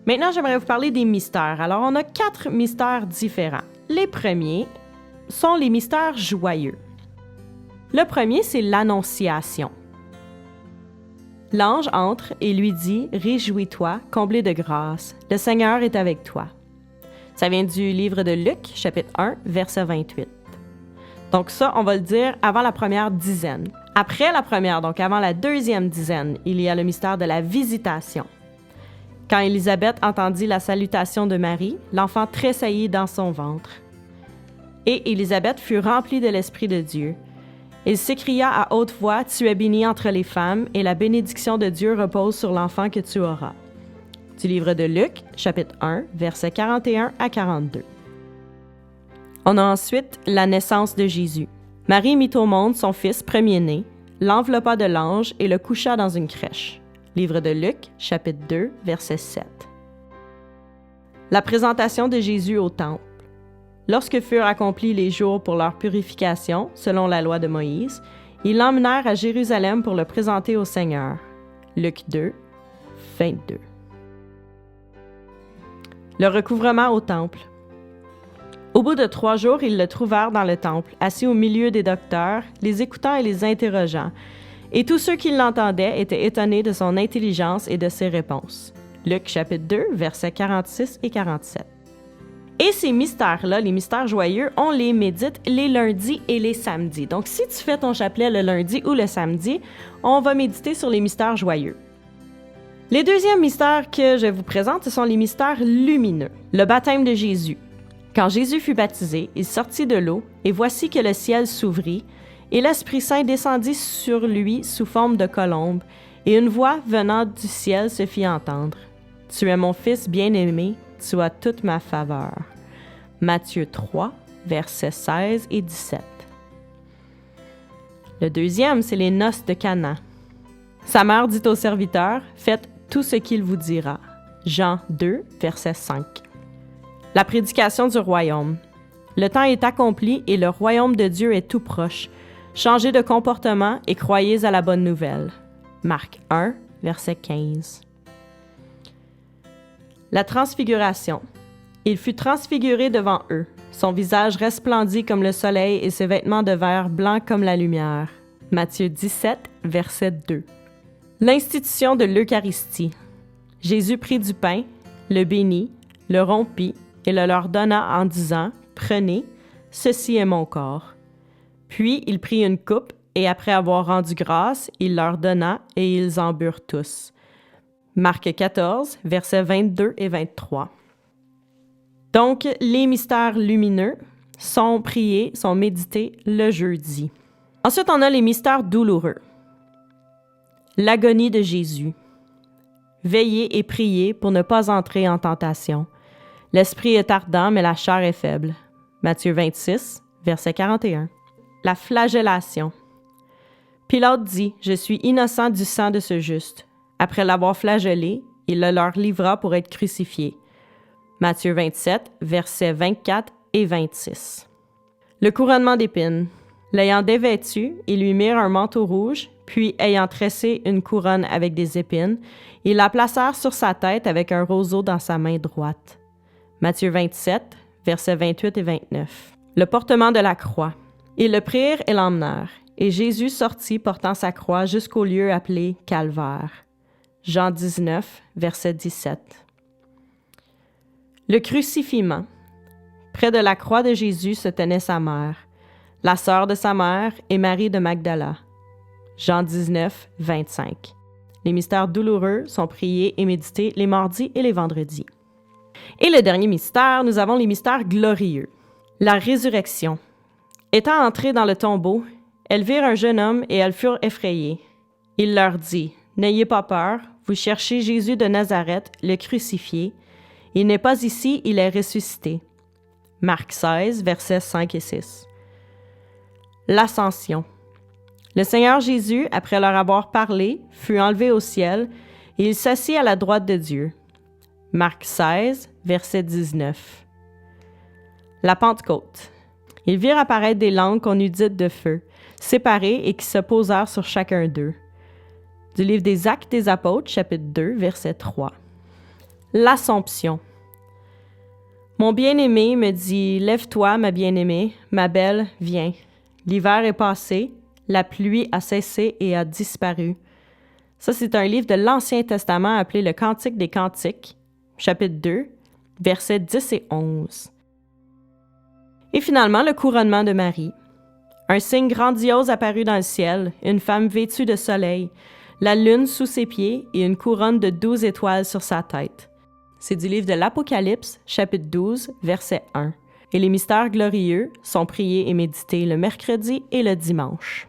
Maintenant, j'aimerais vous parler des mystères. Alors, on a 4 mystères différents. Les premiers sont les mystères joyeux. Le premier, c'est l'Annonciation. L'ange entre et lui dit « Réjouis-toi, comblé de grâce, le Seigneur est avec toi. » Ça vient du livre de Luc, chapitre 1, verset 28. Donc ça, on va le dire avant la première dizaine. Après la première, donc avant la deuxième dizaine, il y a le mystère de la visitation. Quand Élisabeth entendit la salutation de Marie, l'enfant tressaillit dans son ventre. Et Élisabeth fut remplie de l'Esprit de Dieu. Il s'écria à haute voix, « Tu es bénie entre les femmes, et la bénédiction de Dieu repose sur l'enfant que tu auras. » Du livre de Luc, chapitre 1, versets 41 à 42. On a ensuite la naissance de Jésus. Marie mit au monde son fils premier-né, l'enveloppa de l'ange et le coucha dans une crèche. Livre de Luc, chapitre 2, verset 7. La présentation de Jésus au temple. Lorsque furent accomplis les jours pour leur purification, selon la loi de Moïse, ils l'emmenèrent à Jérusalem pour le présenter au Seigneur. Luc 2, 22. Le recouvrement au temple. Au bout de 3 jours, ils le trouvèrent dans le temple, assis au milieu des docteurs, les écoutant et les interrogeant. Et tous ceux qui l'entendaient étaient étonnés de son intelligence et de ses réponses. Luc chapitre 2, versets 46 et 47. Et ces mystères-là, les mystères joyeux, on les médite les lundis et les samedis. Donc, si tu fais ton chapelet le lundi ou le samedi, on va méditer sur les mystères joyeux. Les deuxièmes mystères que je vous présente, ce sont les mystères lumineux. Le baptême de Jésus. Quand Jésus fut baptisé, il sortit de l'eau, et voici que le ciel s'ouvrit, et l'Esprit Saint descendit sur lui sous forme de colombe, et une voix venant du ciel se fit entendre. « Tu es mon Fils bien-aimé, tu as toute ma faveur. » Matthieu 3, versets 16 et 17. Le deuxième, c'est les noces de Cana. Sa mère dit au serviteur, « Faites tout ce qu'il vous dira. » Jean 2, verset 5. La prédication du royaume. Le temps est accompli et le royaume de Dieu est tout proche. Changez de comportement et croyez à la bonne nouvelle. Marc 1, verset 15. La transfiguration. Il fut transfiguré devant eux. Son visage resplendit comme le soleil et ses vêtements de verre blanc comme la lumière. Matthieu 17, verset 2. L'institution de l'Eucharistie. Jésus prit du pain, le bénit, le rompit et le leur donna en disant « Prenez, ceci est mon corps. » Puis il prit une coupe et après avoir rendu grâce, il leur donna et ils en burent tous. Marc 14, versets 22 et 23. Donc, les mystères lumineux sont priés, sont médités le jeudi. Ensuite, on a les mystères douloureux. L'agonie de Jésus. Veillez et priez pour ne pas entrer en tentation. L'esprit est ardent, mais la chair est faible. Matthieu 26, verset 41. La flagellation. Pilate dit, « Je suis innocent du sang de ce juste. » Après l'avoir flagellé, il le leur livra pour être crucifié. Matthieu 27, versets 24 et 26. Le couronnement d'épines. L'ayant dévêtu, ils lui mirent un manteau rouge, puis, ayant tressé une couronne avec des épines, ils la placèrent sur sa tête avec un roseau dans sa main droite. Matthieu 27, versets 28 et 29. Le portement de la croix. Ils le prirent et l'emmenèrent, et Jésus sortit portant sa croix jusqu'au lieu appelé Calvaire. Jean 19, verset 17. Le crucifiement. Près de la croix de Jésus se tenait sa mère, la sœur de sa mère et Marie de Magdala. Jean 19, 25. Les mystères douloureux sont priés et médités les mardis et les vendredis. Et le dernier mystère, nous avons les mystères glorieux. La résurrection. Étant entrées dans le tombeau, elles virent un jeune homme et elles furent effrayées. Il leur dit, « N'ayez pas peur, vous cherchez Jésus de Nazareth, le crucifié. Il n'est pas ici, il est ressuscité. » Marc 16, versets 5 et 6. L'ascension. Le Seigneur Jésus, après leur avoir parlé, fut enlevé au ciel et il s'assit à la droite de Dieu. Marc 16, verset 19. La Pentecôte. Ils virent apparaître des langues qu'on eût dites de feu, séparées et qui se posèrent sur chacun d'eux. Du livre des Actes des Apôtres, chapitre 2, verset 3. L'Assomption. Mon bien-aimé me dit « Lève-toi, ma bien-aimée, ma belle, viens. L'hiver est passé, la pluie a cessé et a disparu. » Ça, c'est un livre de l'Ancien Testament appelé le Cantique des Cantiques, chapitre 2, versets 10 et 11. Et finalement, le couronnement de Marie. Un signe grandiose apparut dans le ciel, une femme vêtue de soleil, la lune sous ses pieds et une couronne de 12 étoiles sur sa tête. C'est du livre de l'Apocalypse, chapitre 12, verset 1. Et les mystères glorieux sont priés et médités le mercredi et le dimanche.